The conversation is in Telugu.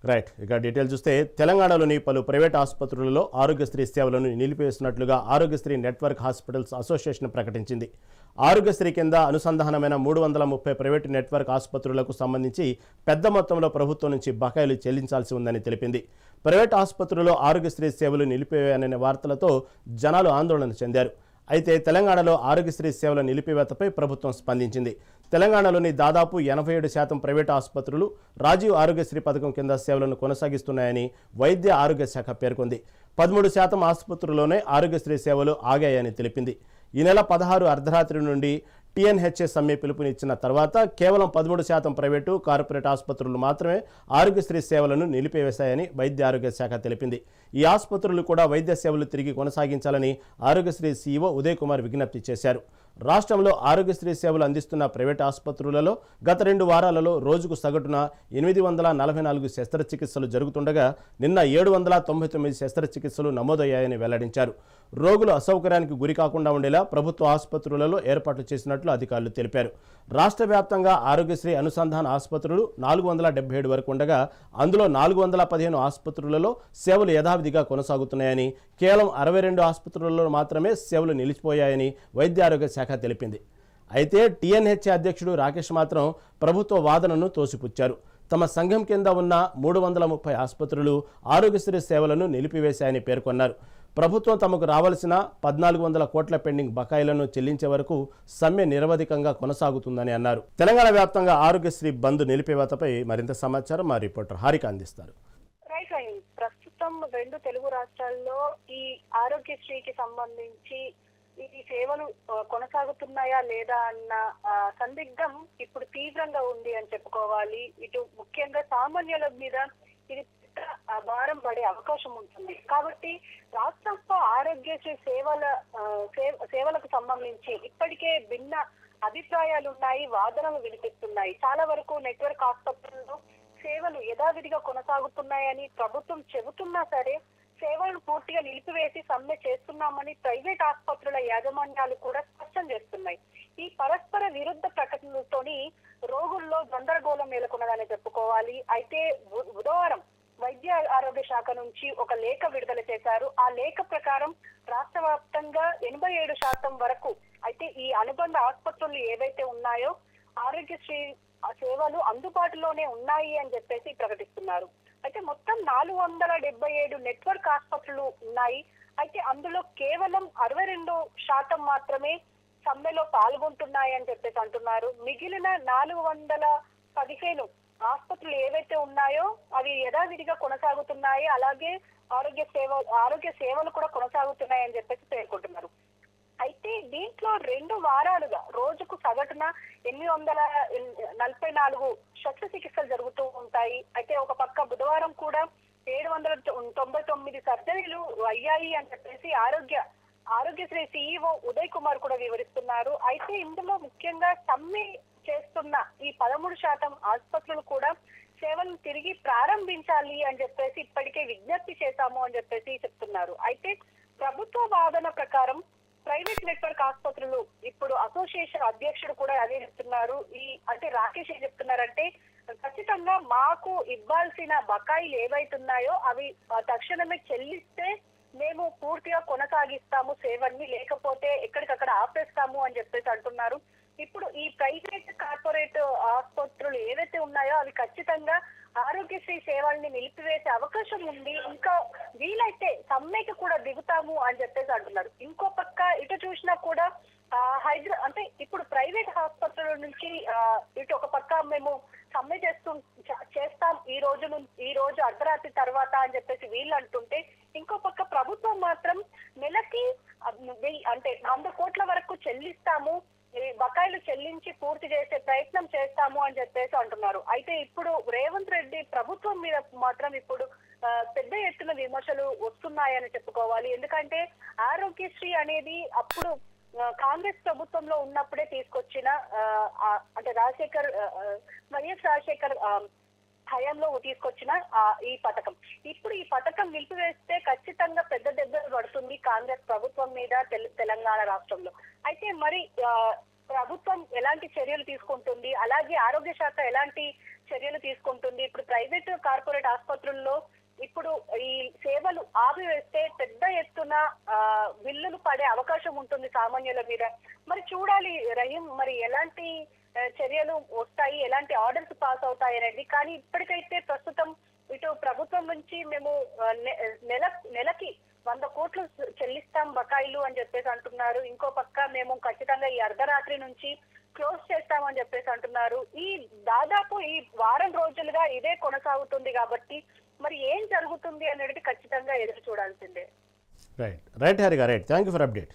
రైట్. ఇక డీటెయిల్ చూస్తే తెలంగాణలోని పలు ప్రైవేట్ ఆసుపత్రులలో ఆరోగ్యశ్రీ సేవలను నిలిపివేసినట్లుగా ఆరోగ్యశ్రీ నెట్వర్క్ హాస్పిటల్స్ అసోసియేషన్ ప్రకటించింది. ఆరోగ్యశ్రీ కింద అనుసంధానమైన 330 ప్రైవేటు నెట్వర్క్ ఆసుపత్రులకు సంబంధించి పెద్ద మొత్తంలో ప్రభుత్వం నుంచి బకాయిలు చెల్లించాల్సి ఉందని తెలిపింది. ప్రైవేట్ ఆసుపత్రుల్లో ఆరోగ్యశ్రీ సేవలు నిలిపివేయననే వార్తలతో జనాలు ఆందోళన చెందారు. అయితే తెలంగాణలో ఆరోగ్యశ్రీ సేవల నిలిపివేతపై ప్రభుత్వం స్పందించింది. తెలంగాణలోని దాదాపు 87% ప్రైవేటు ఆసుపత్రులు రాజీవ్ ఆరోగ్యశ్రీ పథకం కింద సేవలను కొనసాగిస్తున్నాయని వైద్య ఆరోగ్య శాఖ పేర్కొంది. 13% ఆసుపత్రుల్లోనే ఆరోగ్యశ్రీ సేవలు ఆగాయని తెలిపింది. ఈ నెల 16 అర్ధరాత్రి నుండి టీఎన్హెచ్ఏ సమ్మె పిలుపునిచ్చిన తర్వాత కేవలం 13% ప్రైవేటు కార్పొరేట్ ఆసుపత్రులు మాత్రమే ఆరోగ్యశ్రీ సేవలను నిలిపివేశాయని వైద్య ఆరోగ్య శాఖ తెలిపింది. ఈ ఆసుపత్రులు కూడా వైద్య సేవలు తిరిగి కొనసాగించాలని ఆరోగ్యశ్రీ సీఈఓ ఉదయ్ కుమార్ విజ్ఞప్తి చేశారు. రాష్ట్రంలో ఆరోగ్యశ్రీ సేవలు అందిస్తున్న ప్రైవేట్ ఆసుపత్రులలో గత 2 వారాలలో రోజుకు సగటున 844 శస్త్రచికిత్సలు జరుగుతుండగా నిన్న 799 శస్త్రచికిత్సలు నమోదయ్యాయని వెల్లడించారు. రోగులు అసౌకర్యానికి గురి కాకుండా ఉండేలా ప్రభుత్వ ఆసుపత్రులలో ఏర్పాట్లు చేసినట్లు అధికారులు తెలిపారు. రాష్ట్ర వ్యాప్తంగా ఆరోగ్యశ్రీ అనుసంధాన ఆసుపత్రులు 477 వరకు ఉండగా అందులో 415 ఆసుపత్రులలో సేవలు యథావిధిగా కొనసాగుతున్నాయని, కేవలం 62 ఆసుపత్రులలో మాత్రమే సేవలు నిలిచిపోయాయని వైద్య ఆరోగ్య శాఖ తెలిపింది. అయితే టీఎన్హెచ్ఏ అధ్యక్షుడు రాకేష్ మాత్రం ప్రభుత్వ వాదనను తోసిపుచ్చారు. తమ సంఘం కింద ఉన్న 330 ఆసుపత్రులు ఆరోగ్యశ్రీ సేవలను నిలిపివేశాయని పేర్కొన్నారు. ప్రభుత్వం తమకు రావాల్సిన 1400 కోట్ల పెండింగ్ బకాయిలను చెల్లించే వరకు సమ్మె నిరవధికంగా కొనసాగుతుందని అన్నారు. తెలంగాణ వ్యాప్తంగా ఆరోగ్యశ్రీ బంద్ నిలిపివేతపై మరింత సమాచారం మా రిపోర్టర్ హారిక అందిస్తారు. ప్రస్తుతం 2 తెలుగు రాష్ట్రాల్లో ఈ ఆరోగ్యశ్రీకి సంబంధించి ఈ సేవలు కొనసాగుతున్నాయా లేదా అన్న సందిగ్ధం ఇప్పుడు తీవ్రంగా ఉంది అని చెప్పుకోవాలి. ఇటు ముఖ్యంగా సామాన్యుల మీద ఇది భారం పడే అవకాశం ఉంటుంది. కాబట్టి రాష్ట్రంలో ఆరోగ్యశ్రీ సేవలకు సంబంధించి ఇప్పటికే భిన్న అభిప్రాయాలు ఉన్నాయి, వాదనలు వినిపిస్తున్నాయి. చాలా వరకు నెట్వర్క్ ఆసుపత్రుల్లో సేవలు యథావిధిగా కొనసాగుతున్నాయని ప్రభుత్వం చెబుతున్నా సరే సేవలను పూర్తిగా నిలిపివేసి సమ్మె చేస్తున్నామని ప్రైవేట్ ఆసుపత్రుల యాజమాన్యాలు కూడా స్పష్టం చేస్తున్నాయి. ఈ పరస్పర విరుద్ధ ప్రకటనలతోని రోగుల్లో గందరగోళం నెలకొన్నదని చెప్పుకోవాలి. అయితే బుధవారం వైద్య ఆరోగ్య శాఖ నుంచి ఒక లేఖ విడుదల చేశారు. ఆ లేఖ ప్రకారం రాష్ట్ర వ్యాప్తంగా 87% వరకు అయితే ఈ అనుబంధ ఆసుపత్రులు ఏవైతే ఉన్నాయో ఆరోగ్యశ్రీ సేవలు అందుబాటులోనే ఉన్నాయి అని చెప్పేసి ప్రకటిస్తున్నారు. అయితే మొత్తం 477 నెట్వర్క్ ఆసుపత్రులు ఉన్నాయి. అయితే అందులో కేవలం 62% మాత్రమే సమ్మెలో పాల్గొంటున్నాయి అని చెప్పేసి అంటున్నారు. మిగిలిన 415 ఆసుపత్రులు ఏవైతే ఉన్నాయో అవి యథావిధిగా కొనసాగుతున్నాయి. అలాగే ఆరోగ్య సేవలు కూడా కొనసాగుతున్నాయి అని చెప్పేసి పేర్కొంటున్నారు. అయితే దీంట్లో 2 వారాలుగా రోజుకు సగటున 844 శస్త్రచికిత్సలు జరుగుతూ ఉంటాయి. అయితే ఒక పక్క బుధవారం కూడా 799 సర్జరీలు అయ్యాయి అని చెప్పేసి ఆరోగ్యశ్రీ సీఈఓ ఉదయ్ కుమార్ కూడా వివరిస్తున్నారు. అయితే ఇందులో ముఖ్యంగా సమ్మె చేస్తున్న ఈ 13% ఆసుపత్రులు కూడా సేవలను తిరిగి ప్రారంభించాలి అని చెప్పేసి ఇప్పటికే విజ్ఞప్తి చేశాము అని చెప్పేసి చెప్తున్నారు. అయితే ప్రభుత్వ వాదన ప్రకారం ప్రైవేట్ నెట్వర్క్ ఆసుపత్రులు ఇప్పుడు అసోసియేషన్ అధ్యక్షుడు కూడా అదే చెప్తున్నారు. అంటే రాకేష్ ఏం చెప్తున్నారంటే ఖచ్చితంగా మాకు ఇవ్వాల్సిన బకాయిలు ఏవైతున్నాయో అవి తక్షణమే చెల్లిస్తే మేము పూర్తిగా కొనసాగిస్తాము సేవల్ని, లేకపోతే ఎక్కడికక్కడ ఆపేస్తాము అని చెప్పేసి అంటున్నారు. ఇప్పుడు ఈ ప్రైవేట్ కార్పొరేట్ ఆసుపత్రులు ఏవైతే ఉన్నాయో అవి ఖచ్చితంగా ఆరోగ్యశ్రీ సేవల్ని నిలిపివేసే అవకాశం ఉంది. ఇంకా వీలైతే సమ్మెకి కూడా దిగుతాము అని చెప్పేసి అంటున్నారు. ఇంకో పక్క ఇటు చూసినా కూడా అంటే ఇప్పుడు ప్రైవేట్ ఆసుపత్రుల నుంచి ఇటు ఒక పక్క మేము సమ్మె చేస్తాం ఈ రోజు అర్ధరాత్రి తర్వాత అని చెప్పేసి వీళ్ళు అంటుంటే, ఇంకో పక్క ప్రభుత్వం మాత్రం నెలకి అంటే 100 కోట్ల వరకు చెల్లిస్తాము, బకాయిలు చెల్లించి పూర్తి చేసే ప్రయత్నం చేస్తాము అని చెప్పేసి అంటున్నారు. అయితే ఇప్పుడు రేవంత్ రెడ్డి ప్రభుత్వం మీద మాత్రం ఇప్పుడు పెద్ద ఎత్తున విమర్శలు వస్తున్నాయని చెప్పుకోవాలి. ఎందుకంటే ఆరోగ్యశ్రీ అనేది అప్పుడు కాంగ్రెస్ ప్రభుత్వంలో ఉన్నప్పుడే తీసుకొచ్చిన అంటే వైఎస్ రాజశేఖర్ హయాంలో తీసుకొచ్చిన ఈ పథకం. ఇప్పుడు ఈ పథకం నిలిపివేస్తే ఖచ్చితంగా పెద్ద దెబ్బలు పడుతుంది కాంగ్రెస్ ప్రభుత్వం మీద తెలంగాణ రాష్ట్రంలో. అయితే మరి ప్రభుత్వం ఎలాంటి చర్యలు తీసుకుంటుంది, అలాగే ఆరోగ్య శాఖ ఎలాంటి చర్యలు తీసుకుంటుంది. ఇప్పుడు ప్రైవేట్ కార్పొరేట్ ఆసుపత్రుల్లో ఇప్పుడు ఈ సేవలు ఆపివేస్తే పెద్ద ఎత్తున బిల్లులు పడే అవకాశం ఉంటుంది సామాన్యుల మీద. మరి చూడాలి రహీం, మరి ఎలాంటి చర్యలు వస్తాయి, ఎలాంటి ఆర్డర్స్ పాస్ అవుతాయి అనేది. కానీ ఇప్పటికైతే ప్రస్తుతం ఇటు ప్రభుత్వం నుంచి మేము నెలకి 100 కోట్లు చెల్లిస్తాం బకాయిలు అని చెప్పేసి అంటున్నారు. ఇంకో పక్క మేము ఖచ్చితంగా ఈ అర్ధరాత్రి నుంచి క్లోజ్ చేస్తామని చెప్పేసి అంటున్నారు. ఈ దాదాపు ఈ వారం రోజులుగా ఇదే కొనసాగుతుంది కాబట్టి మరి ఏం జరుగుతుంది అనేది ఖచ్చితంగా ఎదురు చూడాల్సిందే. Right Harika, right. Thank you for update.